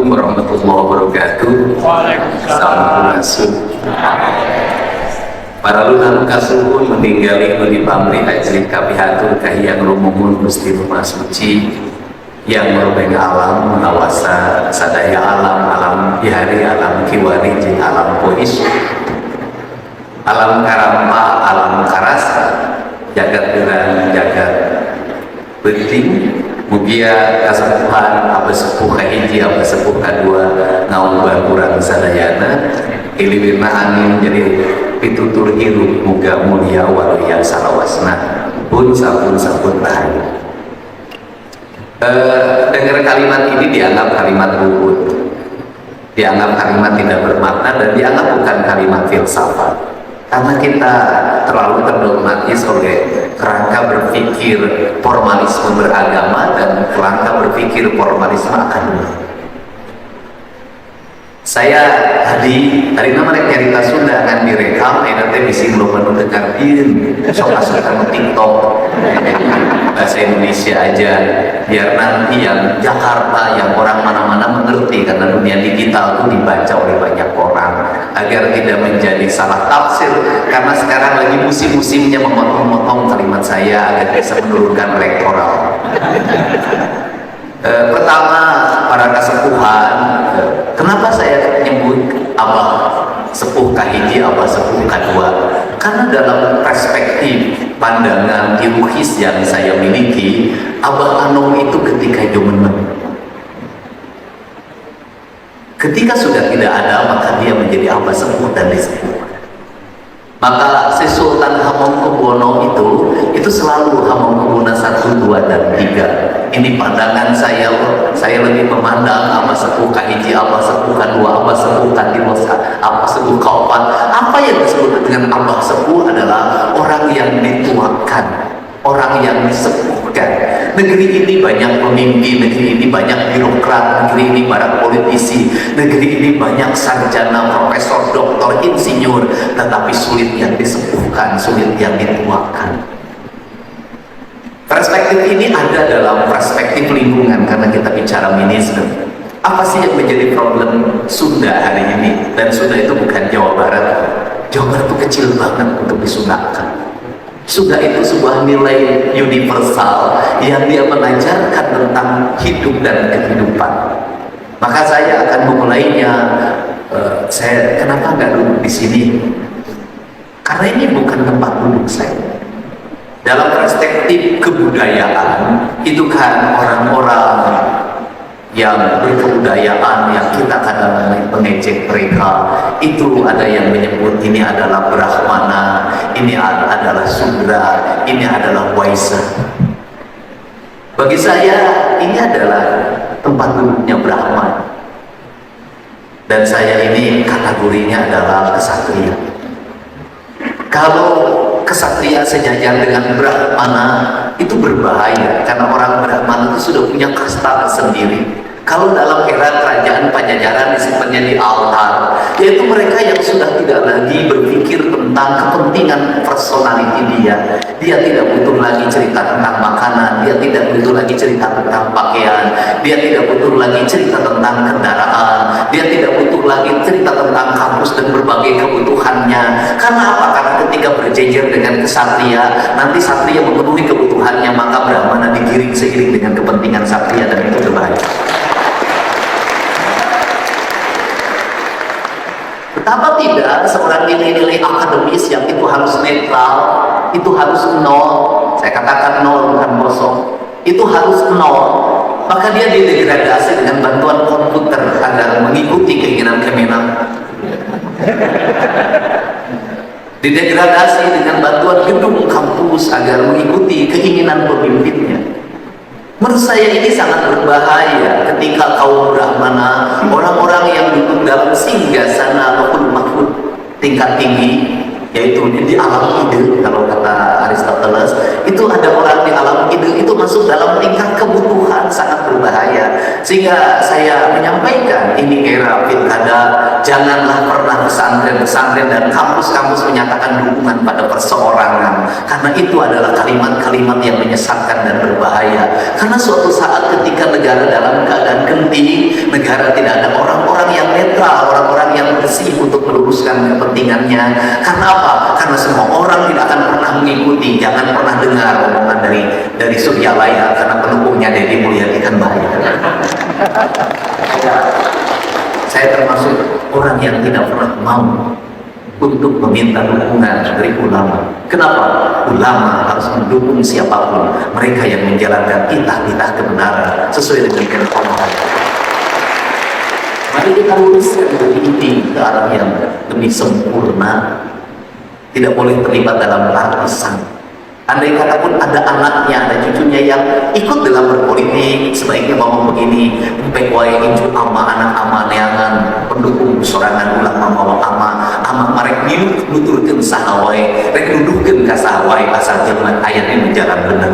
Assalamualaikum warahmatullahi wabarakatuh. Waalaikumsalam. Para lunan kasuhun meninggali di pamri ajli kapihatur kahiyang rumumun Gusti Rumah Suci yang merubeng alam mengawasa sadaya alam bihari alam kiwari jeung alam pois alam karampa alam karasa jagat geran jagat penting mugia kasepuhan apa sepuh kahiji apa sepuh kadua ngaumbar kurang sadayana iliwirna angin jadi pitutur hirup muga mulia walia salawasna pun sampun rahayu. Dengar kalimat ini dianggap kalimat ruhut, dianggap kalimat tidak bermakna dan dianggap bukan kalimat filsafat karena kita terlalu terdogmatis oleh kerangka berpikir formalisme beragama dan kerangka berpikir formalisme akademik. Saya tadi nama cerita Sunda kan direkam, nanti bisa belum mendengarin sok-sokan TikTok bahasa Indonesia aja biar nanti yang Jakarta yang orang mana-mana mengerti karena dunia digital itu dibaca oleh banyak orang agar tidak menjadi salah tafsir karena sekarang lagi musim-musimnya memotong-motong kalimat saya agar bisa menurunkan elektoral. Pertama, para kasepuhan, kenapa saya nyebut abah sepuh kahiji, abah sepuh kadua? Karena dalam perspektif pandangan ilmuhis yang saya miliki, abah anom itu ketika jomen. Ketika sudah tidak ada, maka dia menjadi abah sepuh dan disepuh. Maka si Sultan Hamengkubuwono itu selalu Hamengkubuwono 1, 2, dan 3. Ini pandangan saya lebih memandang apa sepuh kahiji, apa sepuh kadua, apa sepuh katilu, apa sepuh kaopat. Apa yang disebut dengan abah sepuh adalah orang yang dituakan, orang yang disepuhkan. Negeri ini banyak pemimpin, negeri ini banyak birokrat, negeri ini banyak politisi, negeri ini banyak sarjana, profesor, doktor, insinyur, tetapi sulit yang disepuhkan, sulit yang dituakan. Perspektif ini ada dalam perspektif lingkungan karena kita bicara minisme. Apa sih yang menjadi problem Sunda hari ini? Dan Sunda itu bukan Jawa Barat. Jawa Barat itu kecil banget untuk disundakan. Sunda itu sebuah nilai universal yang dia mengajarkan tentang hidup dan kehidupan. Maka saya akan memulainya. Saya kenapa nggak duduk di sini? Karena ini bukan tempat duduk saya. Dalam perspektif kebudayaan itu kan orang-orang yang berkebudayaan yang kita kadang mengejek mereka itu ada yang menyebut ini adalah Brahmana, ini adalah Sudra, ini adalah Waisa. Bagi saya ini adalah tempat duduknya Brahman dan saya ini kategorinya adalah kesatria. Kalau kesatria sejajar dengan Brahmana itu berbahaya karena orang Brahmana itu sudah punya kasta sendiri. Kalau dalam era kerajaan Pajajaran disimpannya di altar, yaitu mereka yang sudah tidak lagi berpikir tentang kepentingan personality dia. Dia tidak butuh lagi cerita tentang makanan, dia tidak butuh lagi cerita tentang pakaian, dia tidak butuh lagi cerita tentang kendaraan, dia tidak butuh lagi cerita tentang kampus dan berbagai kebutuhannya. Karena apa? Karena ketika berjejer dengan kesatria, nanti satria memenuhi kebutuhannya, maka Brahmana digiring seiring dengan kepentingan satria dan itu berbahaya. Betapa tidak seorang nilai-nilai akademis yang itu harus netral, itu harus nol. Saya katakan nol bukan kosong. Itu harus nol. Maka dia didegradasi dengan bantuan komputer agar mengikuti keinginan Kemenang. Didegradasi dengan bantuan gedung kampus agar mengikuti keinginan pemimpinnya. Menurut saya ini sangat berbahaya ketika kaum Brahmana, orang-orang yang duduk dalam singgasana maupun mahfud tingkat tinggi, yaitu di alam ide, kalau kata Aristoteles, itu ada orang di alam ide itu masuk dalam tingkat kebutuhan, sangat berbahaya. Sehingga saya menyampaikan ini era pilkada janganlah pernah pesantren-pesantren dan kampus-kampus menyatakan dukungan pada perseorangan, karena itu adalah kalimat-kalimat yang menyesatkan dan berbahaya. Karena suatu saat ketika negara dalam keadaan genting, negara tidak ada orang-orang yang netral, orang-orang yang bersih untuk meluruskan kepentingannya. Karena apa? Karena semua orang tidak akan pernah mengikuti. Jangan pernah dengar omongan dari Suryalaya, karena pendukungnya Deddy Mulyadi kan bahaya. Saya termasuk orang yang tidak pernah mau untuk meminta dukungan dari ulama. Kenapa? Ulama harus mendukung siapapun, mereka yang menjalankan titah-titah kebenaran sesuai dengan kebenaran. Mari kita luruskan dari ini ke arah yang lebih sempurna. Tidak boleh terlibat dalam partisan. Andai kata pun ada anaknya, ada cucunya yang ikut dalam berpolitik, sebaiknya ngomong begini, pekuai inju ama anak ama neangan pendukung sorangan ulama mawa ama marek minuk nuturkeun saha wae, rek nuduhkeun ka saha wae asal jelema aya di jalan bener.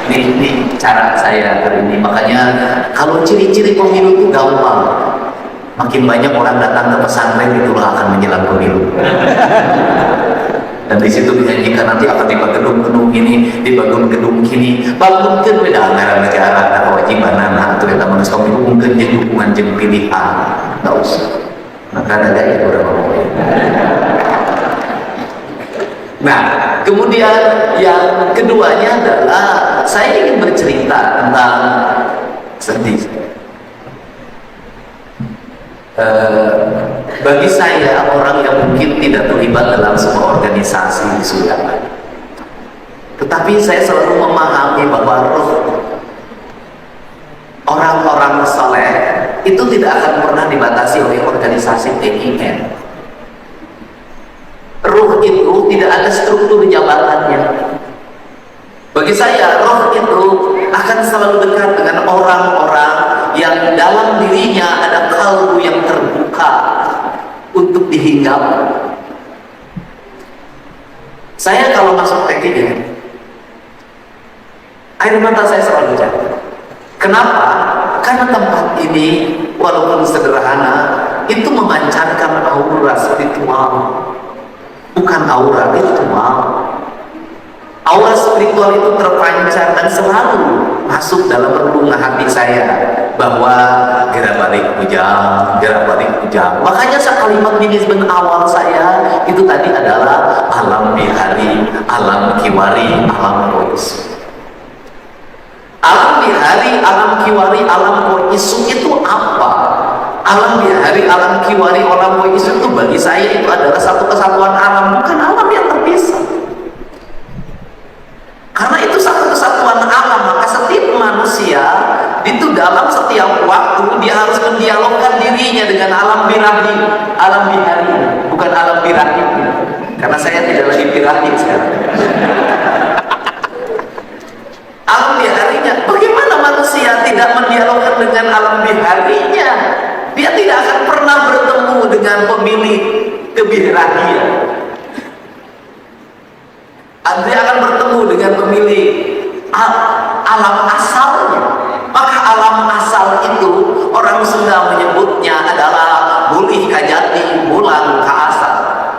Ini cara saya hari ini. Makanya kalau ciri-ciri pemilu itu gampang. Makin banyak orang datang ke pesantren, itulah akan menjelang pemilu. Dan di situ dinyanyikan nanti akan di gedung-gedung ini, di gedung ini, bangunkan beda anggaran negara, ada kewajiban anak, atau kita manusia pemilu mungkin jadi dukungan jadi pilihan, nggak usah. Maka ada gaya orang ngomongin. Nah, kemudian yang keduanya adalah saya ingin bercerita tentang sedih. Bagi saya, orang yang mungkin tidak terlibat dalam sebuah organisasi sudah, tetapi saya selalu memahami bahwa roh orang-orang saleh itu tidak akan pernah dibatasi oleh organisasi PIN. Ruh itu tidak ada struktur jabatannya. Bagi saya, roh itu akan selalu dekat dengan orang-orang yang dalam dirinya ada kalbu yang terbuka untuk dihinggap. Saya kalau masuk PKI, air mata saya selalu jatuh. Kenapa? Karena tempat ini walaupun sederhana, itu memancarkan aura spiritual, bukan aura virtual. Aura spiritual itu terpancar dan selalu masuk dalam relung hati saya, bahwa gerak balik ujang. Makanya kalimat manajemen awal saya itu tadi adalah alam bihari, alam kiwari, alam kois. Alam bihari, alam kiwari, alam kois itu apa? Alam bihari, alam kiwari, alam kois itu bagi saya itu adalah satu kesatuan alam, bukan alam yang terpisah. Karena itu satu kesatuan alam, maka setiap manusia itu dalam setiap waktu dia harus mendialogkan dirinya dengan alam birahi, alam bihari, bukan alam birahi. Karena saya tidak lagi birahi sekarang. Alam biharinya, bagaimana manusia tidak mendialogkan dengan alam biharinya? Dia tidak akan pernah bertemu dengan pemilik kebirahian. Dia akan bertemu dengan pemilik alam asalnya. Maka alam asal itu orang Sunda menyebutnya adalah mulih kajati mulang ka asal.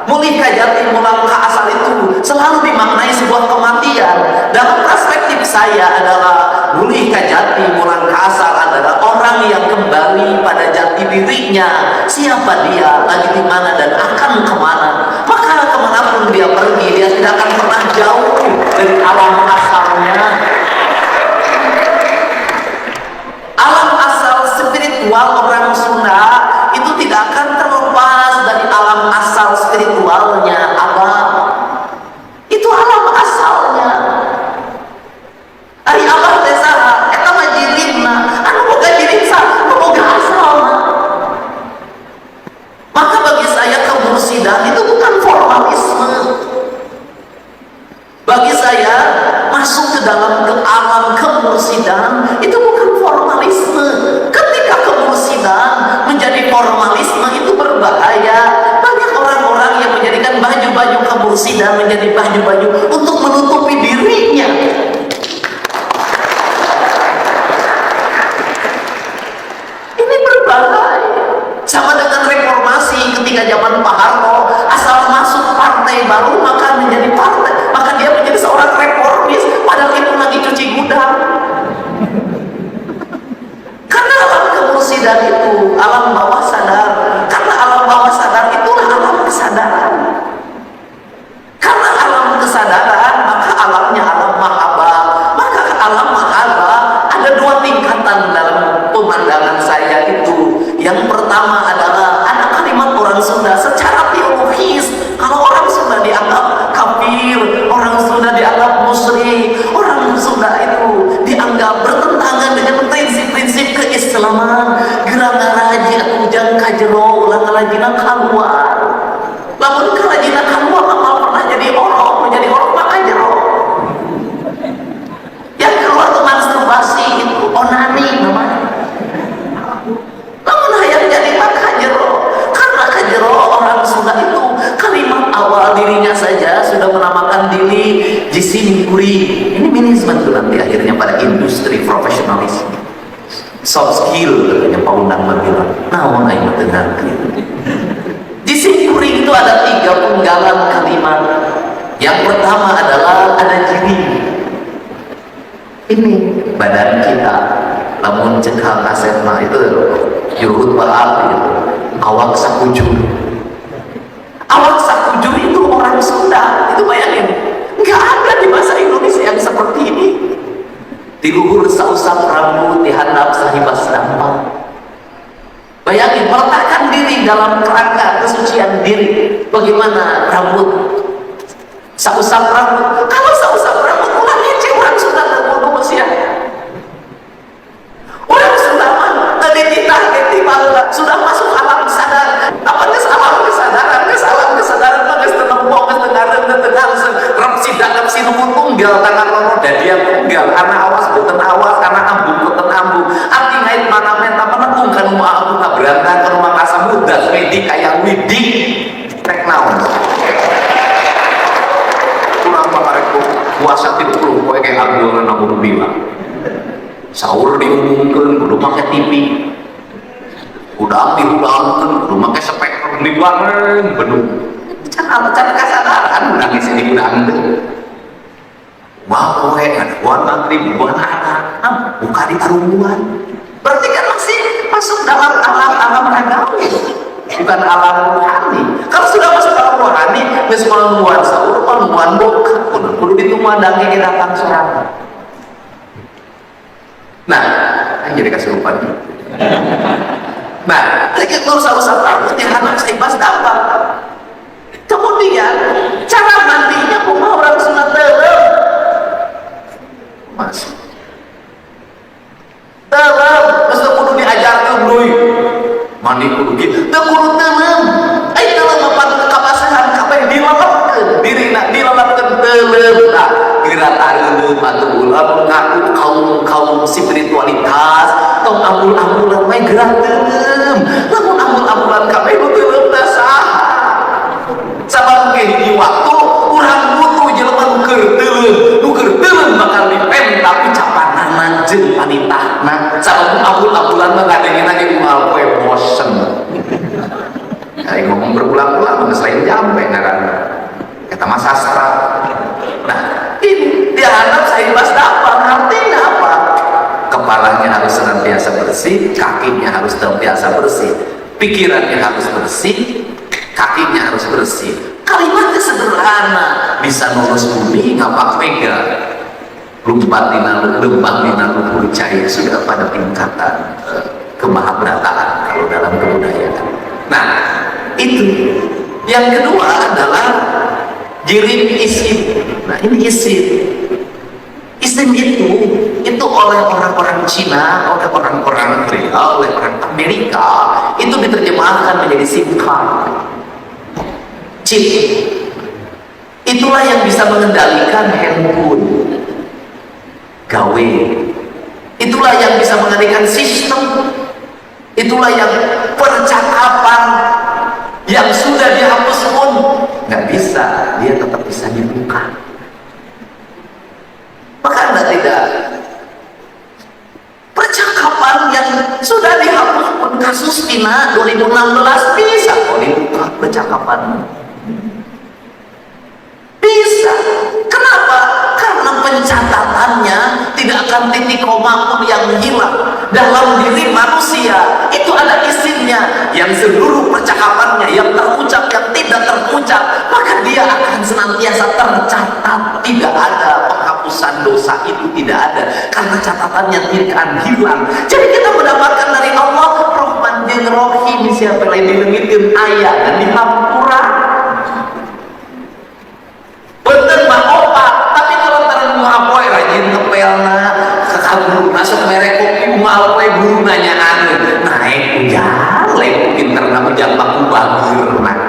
Mulih kajati mulang ka asal itu selalu dimaknai sebuah kematian. Dalam perspektif saya adalah mulih kajati mulang ka asal adalah orang yang kembali pada jati dirinya. Siapa dia, lagi di mana dan akan kemana. Maka kemanapun dia pergi, dia tidak akan pernah jauh dari alam asalnya. Alam asal spiritual orang Sunda itu tidak akan terlepas dari alam asal spiritualnya Abah. Itu alam asalnya. Ari Abah desa eta mah jirimna, anu boga jirim sah, boga asalna. Maka bagi saya kemursidan itu bukan formalisme. Bagi saya masuk ke dalam alam kemursidan itu bukan formalisme. Ketika kemursidan menjadi formalisme itu berbahaya. Banyak orang-orang yang menjadikan baju-baju kemursidan menjadi baju-baju untuk menutupi dirinya. Ini berbahaya. zaman Pak Harto, asal masuk partai baru maka menjadi partai, maka dia menjadi seorang reformis, padahal itu lagi cuci gudang. Karena alam kemursidan itu alam bawah sadar, karena alam bawah sadar itulah alam kesadaran. Karena alam kesadaran maka alamnya alam mahabbah. Maka alam mahabbah ada dua tingkatan dalam pemandangan saya itu. Yang pertama adalah ada kalimat orang Sunda secara teologis. Kalau orang Sunda dianggap kafir, orang Sunda dianggap musyrik, orang Sunda itu dianggap bertentangan dengan prinsip-prinsip keislaman. Gerang raji atau ujang kajero ulang rajina keluar. Lamun kerajina keluar amal pernah jadi orang, menjadi orang maka jero. Yang keluar itu masturbasi, itu onani namanya. Namun hayang jadi maka jero. Karena kajero orang Sunda itu kalimat awal dirinya saja sudah menamakan diri jisimkuri. Ini manajemen itu nanti akhirnya pada industri profesionalis. Soft skill katanya Pak Undang bilang. Nah, aing dengar gitu. Jisimkuri itu ada 3 penggalan kalimat. Yang pertama adalah ada jiri. Ini badan kita. Namun cekal kasetna itu jurut baat gitu. Awak sakujur. Awak sakujur itu orang Sunda. Itu bayangin. Nggak ada di bahasa Indonesia yang seperti ini. Di luhur sausap rambut, dihandap sahibas dampang. Bayangin, meletakkan diri dalam kerangka kesucian diri. Bagaimana rambut? Sausap rambut. Kalau sausap rambut, ulah ngece orang Sunda terbunuh manusia. Orang Sunda mah tadi sudah masuk alam sadar. Apa geus alam kesadaran? Geus alam kesadaran mah geus tenembok, geus tengareun, tenang rep sidak rep sinuku tunggal tangan loro dadian tunggal. Karena awas boten awas, karena ambung boten ambung. Arti ngait mana menta menekung kan mau aku berantakan rumah kasam muda medik kayak widik tek naon. Kurang pakareko puasa 30 kowe kayak Abdul namun bilang. Sahur diumumkan, kudu make TV. Udah diulangkan, kudu make speaker di bareng bener. Can kasadaran udah ngisi di udang teh. Wah, kowe ada buat maghrib, buat anak, buka di arumbuan. Berarti kan masih masuk dalam alam ragawi, bukan alam rohani. Kalau sudah masuk alam rohani, geus malunguan sahur, malunguan buka, kudu ditumandangi di datang sorangan. Nah, jadi kesurupan. Nah, kalau sahur rambut yang anak saya pas dapat. Kemudian cara mandinya kumaha orang sunat teuleum. Masuk. Teuleum, geus kudu diajarkeun deui. Mandi kudu kitu, teu kudu teuleum. Ai teuleum apa kapasehan kabeh dilelepkeun, dirina dilelepkeun teuleum. Nah, gerak areuleuh atuh ulah ngaku kaum spiritualitas, tong ambul-ambulan we gerak teuleum. Lamun ambul-ambulan kabeh nu teuleum teh saha? Sabab ge hiji waktu urang butuh jelema nu keur teuleum bakal dipem tapi capanana jeung panitahna. Sabab ambul-ambulan mah gadengna ge moal poe bosen. Ai ngomong berulang-ulang geus lain jampe ngaranna. Eta mah sastra. Nah, ini dianggap sahibas dapat, artinya apa? Kepalanya harus senantiasa bersih, kakinya harus senantiasa bersih, pikirannya harus bersih, kakinya harus bersih. Kalimatnya sederhana, bisa nurus bumi ngapak mega, lompat dina luhur cahaya sudah pada tingkatan kemahabrataan kalau dalam kebudayaan. Nah, itu. Yang kedua adalah jirim isim. Nah, ini isim. Isim itu oleh orang-orang Cina, oleh orang-orang Korea, oleh orang Amerika itu diterjemahkan menjadi SIM card, chip. Itulah yang bisa mengendalikan handphone, gawe. Itulah yang bisa mengendalikan sistem. Itulah yang percakapan yang sudah dihapus pun nggak bisa, dia tetap bisa dibuka. Maka Anda tidak percakapan yang sudah dihapus pun kasus Tina 2016 bisa kok dibuka. percakapan. Bisa. Kenapa? Karena pencatatannya tidak akan titik koma pun yang hilang. Dalam diri manusia itu ada isimnya, yang seluruh percakapannya, yang terucap, yang tidak terucap, maka dia akan senantiasa tercatat. Tidak ada penghapusan dosa, itu tidak ada, karena catatannya tidak akan hilang. Jadi kita mendapatkan dari Allah Rahman dan Rahim, siapa yang dilengitkan ayat dan dihampura. Bener mah opat, tapi kalau terang ngapoy rajin ngepelna kekabur masuk merek kopi ngapoy guru nanya naik ujang lain pinter na ujang baku bagur nah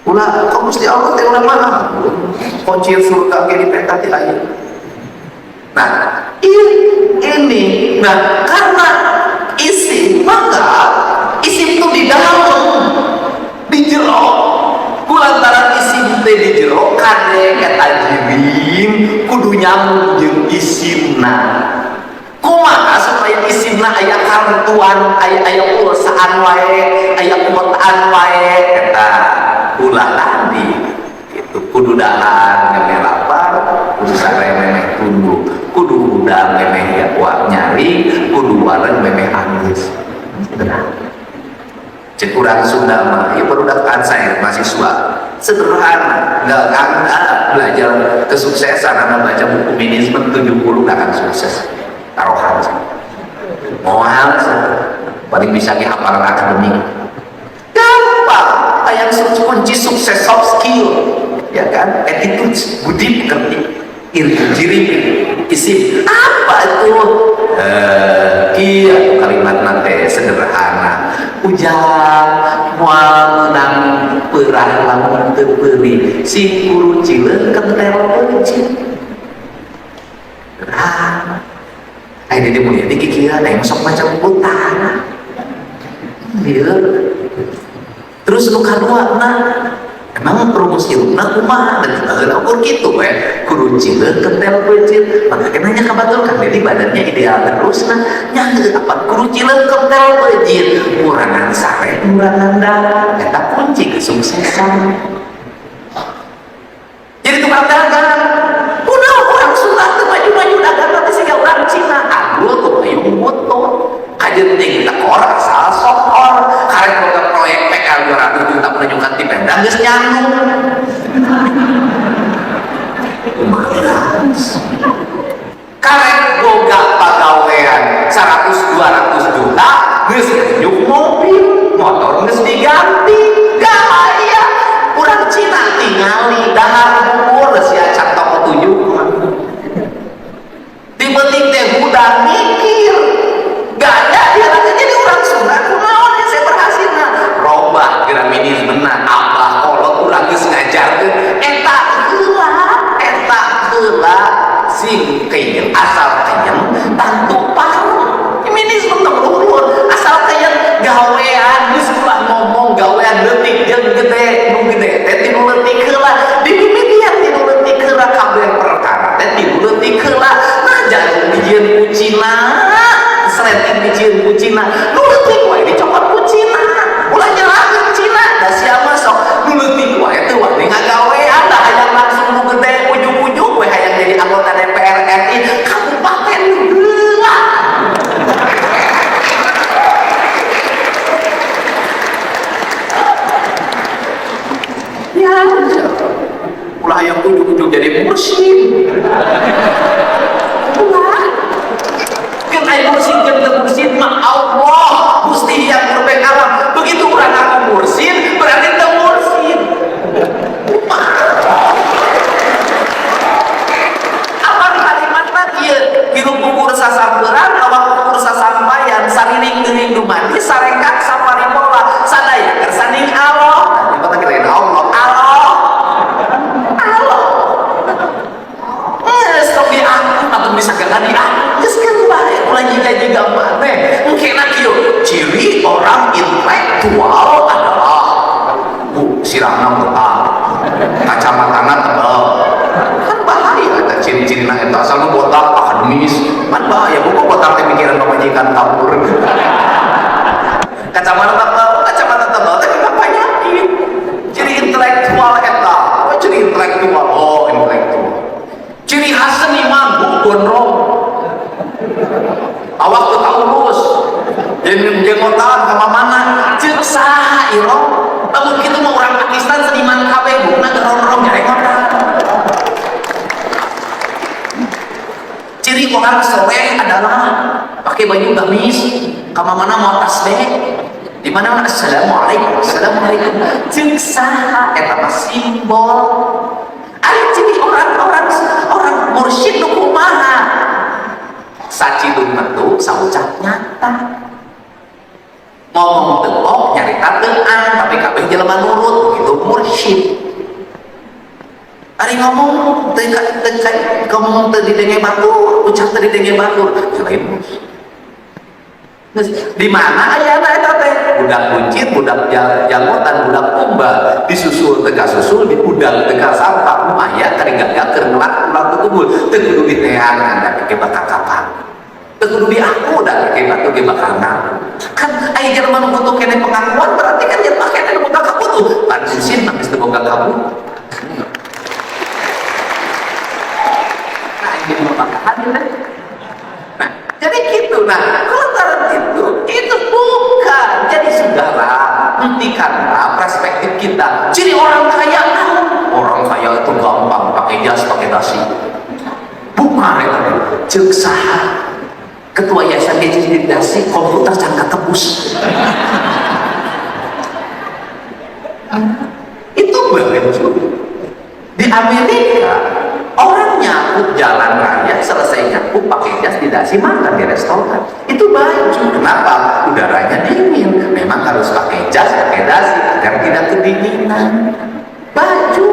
ulah kau mesti Allah teh ulah mah kunci surga ge dipetati aja. Nah ini nah karena isim, maka isim itu di dalam di jero kulantaran isim teh di jero kade eta jirim kudu nyambung jeung isimna. Kumaha supaya isimna aya kartuan, aya pulsaan wae, aya kuotaan wae eta ulah tadi itu kudu dahar memeh lapar, kudu sare memeh tunduk, kudu udang memeh ya kuat nyari, kudu wareng memeh anggeus. Cek urang Sunda mah, ya perudakan saya mahasiswa sederhana, nggak ada belajar kesuksesan, anak baca buku manajemen 70 nggak akan sukses, taruhan moal paling bisa ke hafalan akademik gampang, kayak kunci sukses soft skill, ya kan, attitude, budi pekerti, iri, isim, apa itu? Iya kalimat nanti sederhana ujang mual menang perah lamun teu peuri si guru cileun kentel peujit sederhana aya di mulia di kikieuan aya sok macam utara ieu terus nu kaduana emang rumus ilmuna kumaha dan ukur kitu we kudu cileun kentel peujit maka kenanya kabaturkan jadi badannya ideal terus nah nya apa kudu cileun kentel peujit kurangan sare kurangan darah eta kunci kesuksesan. Jadi tukang dagang kunaon orang Sunda teu maju-maju dagang tapi siga urang Cina aduh tuh aya butut kajenting teh orang asal sokor karek boga proyek PK 200 juta menunjukkan di Pemda geus nyandung malas karek boga pagawean 100-200 juta geus nyuk mobil motor geus diganti gaya urang Cina tingali dahar umur geus sia can toko 7 tipe-tipe teh budak mikir gaya dia lagi jadi orang Sunda kunaon yang saya berhasil robah graminisme abah kolot urang geus ngajarkeun eta heula sing keun asal keun tantu paham feminisme teh luhur asal keun gawean geus ulah ngomong gawean leutik jeung gede nu gede teh tilu leutik heula di media tilu leutik heula kabeh perkara teh tilu leutik heula nah jangan dijieun ku Cina sereting dijieun ku Cina nu leutik wae dicopot ku Cina ulah nyerahkeun Cina da sia mah sok nu leutik wae teu wani ngagawean da hayang langsung nu gede ujug-ujug we hayang jadi anggota DPR RI kabupaten heula ya ulah hayang ujug-ujug jadi mursyid ulah kan aya mursyid jeung teu mursyid mah Allah Gusti yang berbek alam begitu urang aku mursyid berarti teu mursyid apa kalimatna kieu hirup ukur sasampeurang awak ukur sasampayan sariring geuning dumadi sarekat saparipola sadaya kersaning Allah apa teh lain Allah stop di aku atau bisa gak di aku kan baik mulai jika maneh mungkin kieu ciri orang intelektual adalah sirahna tebal kacamatana tebal kan bahaya eta ciri-cirina eta asal botak akademis kan bahaya buku botak teh pikiran pamajikan kabur kacamata tebal tapi nggak penyakit. Ciri intelektual eta, apa ciri intelektual? Oh intelektual. Ciri khas seniman gondrong, awak tuh taurus, jenggotan kama mana, cek saha irong. Namun kita mau orang Pakistan seniman kabeh bukna gerong-gerong jenggotan. Ciri orang soleh adalah pakai baju gamis, kama mana mau tasbih, di mana assalamualaikum, assalamualaikum, cek saha eta mah simbol. Ada ciri orang mursyid nu kumaha sacidung metu saucap nyata ngomong tengok nyarita teuang tapi kabeh jelema nurut gitu mursyid. Ari ngomong ngomong teu didenge batur ucap teu didenge batur lain mursyid. Di mana ayana eta teh budak kuncit, budak janggotan, budak kumbal disusul teka susul di budak teka sampah aya karigagakeun ngelak tugul teu kudu diteangan da ke bakal kapan teu kudu diaku da ke batu ge bakal kan aya jelema nu butuh kene pengakuan berarti kan jelema kene nu butuh kabutuh pan usin geus teu boga kabu. Nah ini makahan teh. Nah jadi gitu. Nah itu bukan. Jadi sudahlah, hentikanlah perspektif kita. Jadi orang kaya itu gampang pakai jas, pakai dasi. Bukan itu. Cek saha ketua yayasan jadi dasi komputer jangan tebus. Itu begitu. Di Amerika orang nyapu jalan raya selesai nyapu pakai jas di dasi makan di restoran itu baju. Kenapa? Udaranya dingin, memang harus pakai jas pakai dasi agar tidak kedinginan. Baju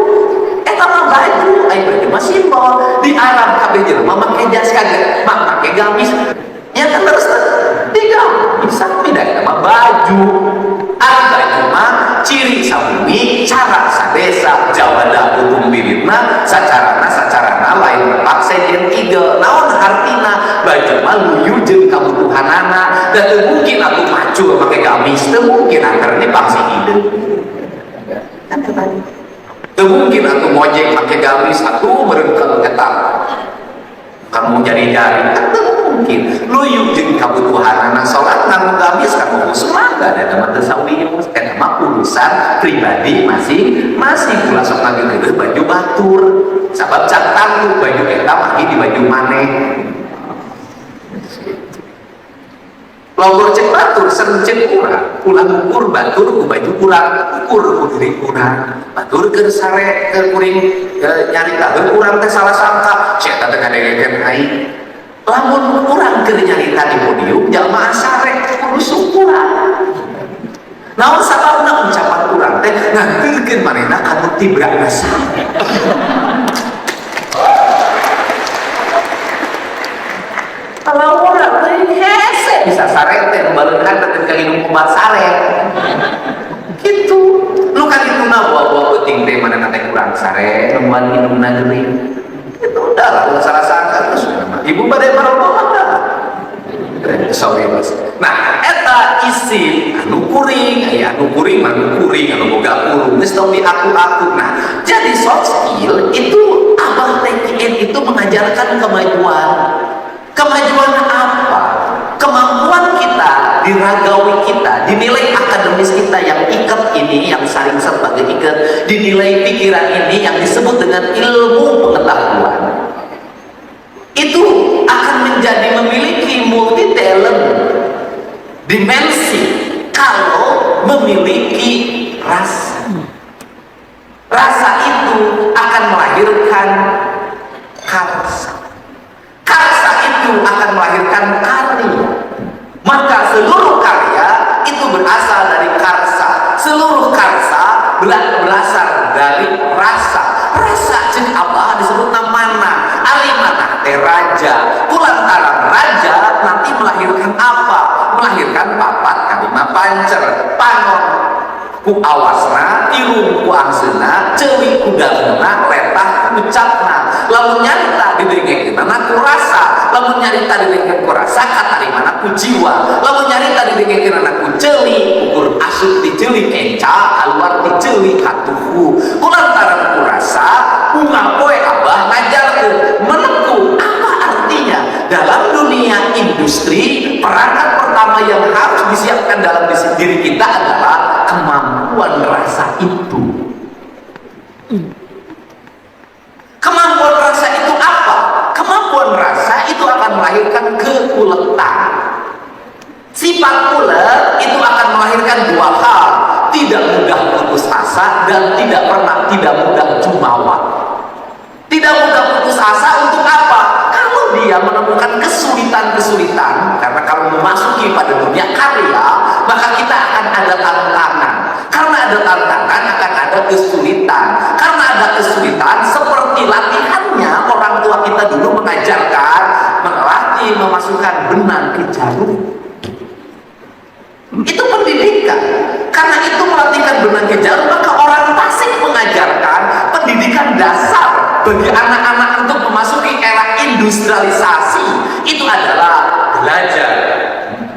mah baju baju mah simbol. Di Arab kabeh jelema make jas kagak make gamis ya kan terus digamis beda nama baju. Baju mah ciri sabumi cara sadesa jawada hukum biritna sacarana lain tepak sejen ide naon artina baju mah luyu jeung kabutuhanana dan teu mungkin aku macul make gamis teu mungkin antaranya bangsi ide kan tadi teu mungkin aku ngojek make gamis aku merengkel ketak kamu jari-jari kan teu mungkin luyu jeung kabutuhanana salat nganggo gamis kamu sholat gak ada nama tersawiyus eta mah urusan pribadi masing-masing ulah sok ngageukeun baju batur sabab cak tangguh baju eta mah di baju maneh logur cek batur sering cek ulang ukur batur ku baju kurang ukur ku diri kurang batur keur sare keur kuring nyarita urang teh salah sangka sia teh ngadegekeun aing lamun urang keur nyarita di podium jalma asare kudu syukuran naon sababna ucapan urang teh ngantirkeun manehna anu tibra nasa kalau urang teh hese bisa sare teh baleunkan teh ka inung obat sare kitu lu kan itu na bawa penting teh manehna teh urang sare nemban inungna geuning itu udah lah salah sangka terus ibu badai marobah sorry mas. Nah, eta isi anu kuring, anu kuring anu boga kurung, geus tong di aku. Nah, jadi soft skill itu abah TKN itu mengajarkan kemajuan. Kemajuan apa? Kemampuan kita, diragawi kita, dinilai akademis kita yang ikat ini, yang saling sebagai ikat, dinilai pikiran ini yang disebut dengan ilmu pengetahuan. Itu akan menjadi memiliki multi talent dimensi kalau memiliki rasa itu akan melahirkan karsa itu akan melahirkan karya maka seluruh karya itu berasal dari karsa seluruh karsa berasal dari rasa cing apa disebut namana alimana teh raja kulantaran raja nanti melahirkan apa melahirkan papat kalima pancer panon ku awasna irung ku angsena cewi ku dalena letah aku ucapna, lamun nyarita didengekeun aku rasa, lamun nyarita didengekeun ku rasa katariman aku jiwa, lamun nyarita didengekeun aku ceuli, ukur asup ti ceuli kenca, keluar ti ceuli katuhu. Kulantaran ku rasa, bunga poe abah ngajarkeun menengku apa artinya dalam dunia industri. Perangkat pertama yang harus disiapkan dalam diri kita adalah kemampuan rasa itu. Kemampuan rasa itu apa? Kemampuan rasa itu akan melahirkan keuletan. Sifat ulet itu akan melahirkan dua hal: tidak mudah putus asa dan tidak mudah jumawa. Tidak mudah putus asa untuk apa? Kalau dia menemukan kesulitan-kesulitan, karena kalau memasuki pada dunia karya, maka kita akan ada tantangan. Karena ada tantangan akan ada kesulitan. Karena ada kesulitan, seperti latihannya orang tua kita dulu mengajarkan, melatih memasukkan benang ke jarum. Itu pendidikan. Karena itu melatihkan benang ke jarum, maka orang Tasik mengajarkan pendidikan dasar bagi anak-anak untuk memasuki era industrialisasi. Itu adalah belajar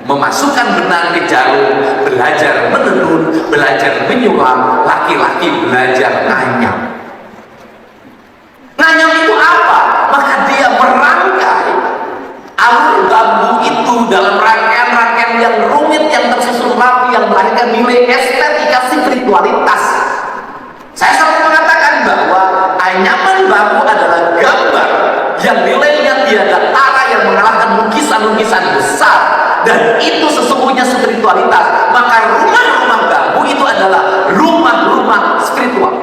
memasukkan benang ke jarum, belajar menenun, belajar menyulam, laki-laki belajar nganyam. Nganyam itu apa? Maka dia merangkai alur bambu itu dalam rangkaian-rangkaian yang rumit, yang tersusun rapi, yang melahirkan nilai estetika spiritualitas. Saya selalu mengatakan bahwa anyaman bambu adalah gambar yang nilainya tiada tara, yang mengalahkan lukisan-lukisan besar, dan itu sesungguhnya spiritualitas. Maka rumah-rumah bambu itu adalah rumah-rumah spiritual.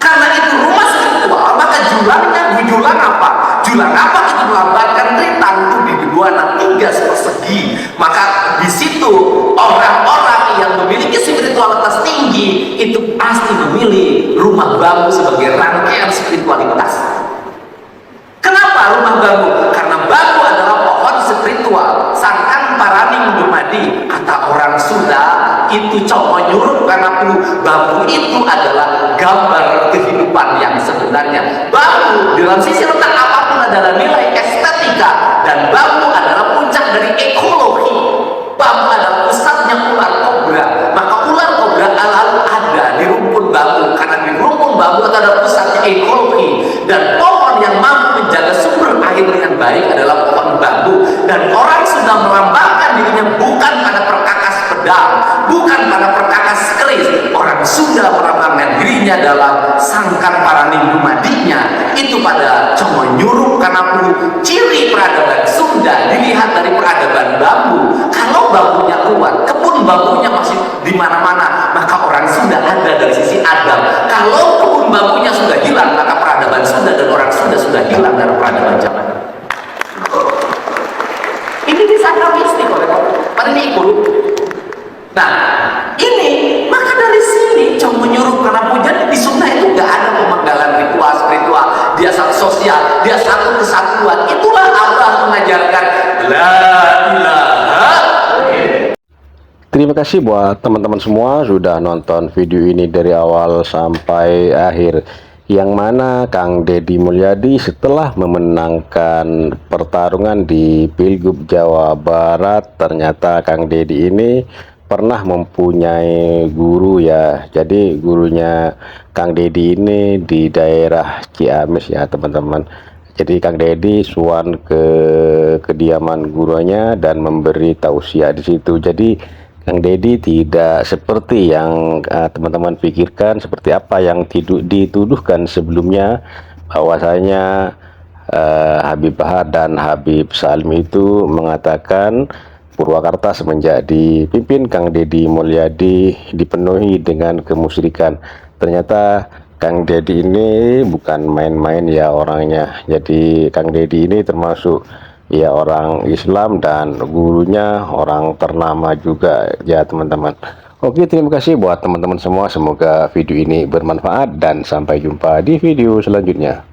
Karena itu rumah spiritual, maka julang apa? Julang apa itu melambangkan rintang itu di dua tiga persegi. Maka di situ orang-orang yang memiliki spiritualitas tinggi itu pasti memilih rumah bambu sebagai rangkaian spiritualitas. Kenapa rumah bambu? Karena bambu adalah pohon spiritual. Sangkan paraning dumadi, kata orang Sunda itu como nyurup karena bambu itu adalah gambar kehidupan yang sebenarnya. Bambu dalam sisi letak apapun adalah nilai estetika, dan bambu adalah puncak dari ekologi. Bambu adalah pusatnya ular kobra. Maka ular kobra lalu ada di rumpun bambu, karena di rumpun bambu adalah pusatnya ekologi. Dan pohon yang mampu menjaga sumber air dengan baik adalah pohon bambu. Dan orang sudah melambangkan dirinya bukan pada perkakas pedang, bukan pada perkakas keris. Orang sudah melambangkan dirinya dalam sangkan paraning dumadinya itu pada como nyurup, karena ciri peradaban Sunda dilihat dari peradaban bambu. Kalau bambunya kuat, kebun bambunya masih di mana-mana, maka orang Sunda ada dari sisi adab. Kalau kebun bambunya sudah hilang, maka peradaban Sunda dan orang Sunda sudah hilang dari peradaban zaman. Ini disangka mistik oleh pada ikut. Nah, ini maka dari sini cuma menyuruh, karena pujian di Sunda itu nggak ada pemenggalan ritual spiritual. Dia satu sosial, dia satu kesatuan. Itulah Allah mengajarkan la ilaha. Terima kasih buat teman-teman semua sudah nonton video ini dari awal sampai akhir. Yang mana Kang Deddy Mulyadi setelah memenangkan pertarungan di Pilgub Jawa Barat, ternyata Kang Deddy ini pernah mempunyai guru ya. Jadi gurunya Kang Deddy ini di daerah Ciamis ya teman-teman. Jadi Kang Deddy suan ke kediaman gurunya dan memberi tausiah di situ. Jadi Kang Deddy tidak seperti yang teman-teman pikirkan, seperti apa yang dituduhkan sebelumnya, bahwasanya Habib Bahar dan Habib Salim itu mengatakan Purwakarta semenjak dipimpin Kang Deddy Mulyadi dipenuhi dengan kemusyrikan. Ternyata Kang Deddy ini bukan main-main ya orangnya. Jadi Kang Deddy ini termasuk ya orang Islam dan gurunya orang ternama juga ya teman-teman. Oke, terima kasih buat teman-teman semua, semoga video ini bermanfaat dan sampai jumpa di video selanjutnya.